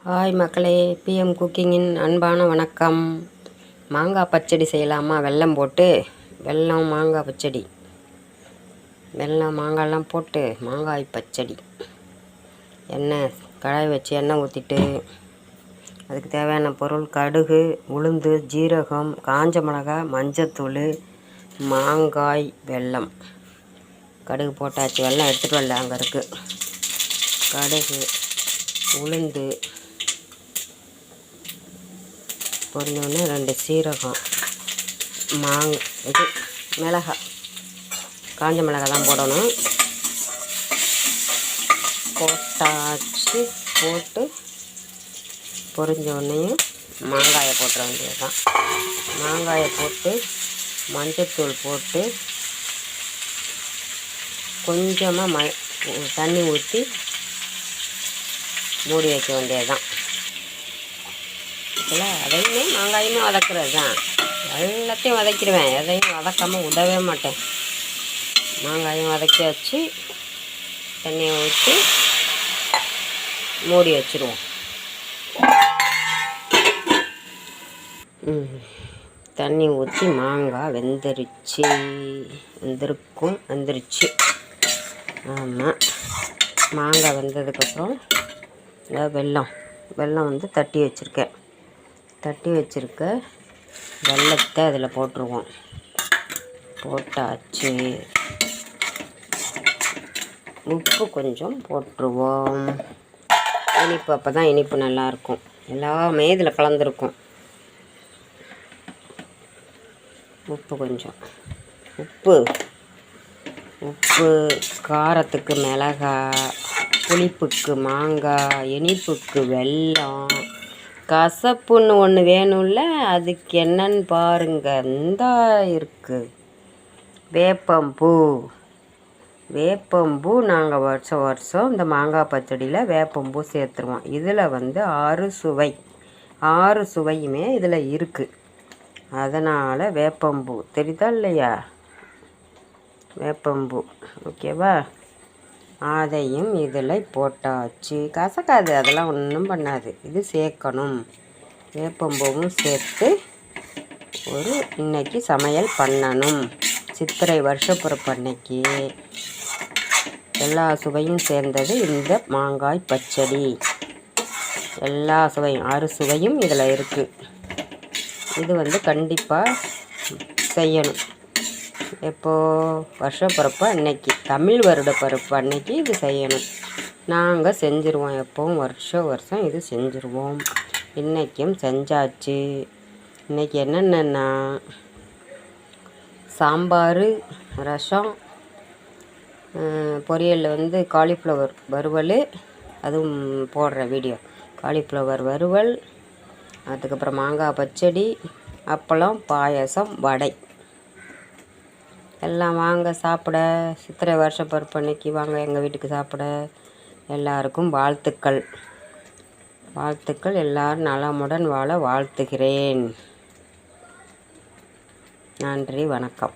Hi மக்களே, PM குக்கிங்கின் அன்பான வணக்கம். மாங்காய் பச்சடி செய்யலாமா? வெல்லம் போட்டு மாங்காய் பச்சடி, வெல்லம் மாங்காய்லாம் போட்டு மாங்காய் பச்சடி. எண்ணெய் கடாய் வச்சு எண்ணெய் ஊற்றிட்டு அதுக்கு தேவையான பொருள் கடுகு, உளுந்து, ஜீரகம், காஞ்ச மிளகாய், மஞ்சத்தூள், மாங்காய், வெல்லம். கடுகு போட்டாச்சு, வெல்லம் எடுத்துகிட்டு வரல, அங்கே இருக்குது. கடுகு, உளுந்து பொரிஞ்சோடனே 2 சீரகம், இது மிளகாய், காஞ்ச மிளகாய் தான் போடணும். போட்டாச்சு. போட்டு பொரிஞ்சோடனையும் மாங்காயை போட்டுற வேண்டியது தான். மாங்காயை போட்டு மஞ்சத்தூள் போட்டு கொஞ்சமாக தண்ணி ஊற்றி மூடி வைக்க வேண்டியது தான். இல்லை, அதையுமே மாங்காயுமே வதக்கிறது தான். எல்லாத்தையும் வதக்கிடுவேன், எதையும் வதக்காமல் விடவே மாட்டேன். மாங்காயும் வதக்கி வச்சு தண்ணியை ஊற்றி மூடி வச்சுருவோம். தண்ணி ஊற்றி மாங்காய் வெந்துருச்சு. ஆமாம், மாங்காய் வெந்ததுக்கப்புறம் வெல்லம் வந்து தட்டி வச்சுருக்க வெல்லத்தை அதில் போட்டுருவோம். போட்டாச்சு. உப்பு கொஞ்சம் போட்டுருவோம். இனிப்பு, அப்போ தான் இனிப்பு நல்லாயிருக்கும். எல்லாமே இதில் கலந்துருக்கும். உப்பு கொஞ்சம், உப்பு காரத்துக்கு மிளகாய், புளிப்புக்கு மாங்காய், இனிப்புக்கு வெல்லம், கசப்புன்னு ஒன்று வேணும்ல, அதுக்கு என்னன்னு பாருங்க. இந்தா இருக்குது வேப்பம்பூ. நாங்கள் வருஷம் இந்த மாங்காய் பச்சடியில் வேப்பம்பூ சேர்த்துருவோம். இதில் வந்து 6 சுவையுமே இதில் இருக்குது. அதனால் வேப்பம்பூ தெரியுதா இல்லையா? வேப்பம்பூ, ஓகேவா? அதையும் இதில் போட்டாச்சு. கசக்காது, அதெல்லாம் ஒன்றும் பண்ணாது. இது சேர்க்கணும். வேப்பம்பூவும் சேர்த்து இன்னைக்கு சமையல் பண்ணணும். சித்திரை வருஷப்பிறப்பு அன்னைக்கு எல்லா சுவையும் சேர்ந்தது இந்த மாங்காய் பச்சடி. எல்லா சுவையும் 6 சுவையும் இதில் இருக்குது. இது வந்து கண்டிப்பாக செய்யணும். எப்போது? வருஷப்பிறப்பு அன்னைக்கு, தமிழ் வருட பிறப்பு அன்னைக்கு இது செய்யணும். நாங்கள் செஞ்சுருவோம். எப்போவும் வருஷம் இது செஞ்சுருவோம். இன்றைக்கும் செஞ்சாச்சு. இன்றைக்கி என்னென்னா சாம்பார், ரசம், பொரியலில் வந்து காலிஃப்ளவர் வறுவல், அதுவும் போடுற வீடியோ. காலிஃப்ளவர் வறுவல், அதுக்கப்புறம் மாங்காய் பச்சடி, அப்பளம், பாயசம், வடை. எல்லாம் வாங்க சாப்பிட. சித்திரை வருஷப்பிறப்பு அன்னைக்கு வாங்க எங்கள் வீட்டுக்கு சாப்பிட. எல்லாருக்கும் வாழ்த்துக்கள். எல்லாரும் நலமுடன் வாழ வாழ்த்துகிறேன். நன்றி, வணக்கம்.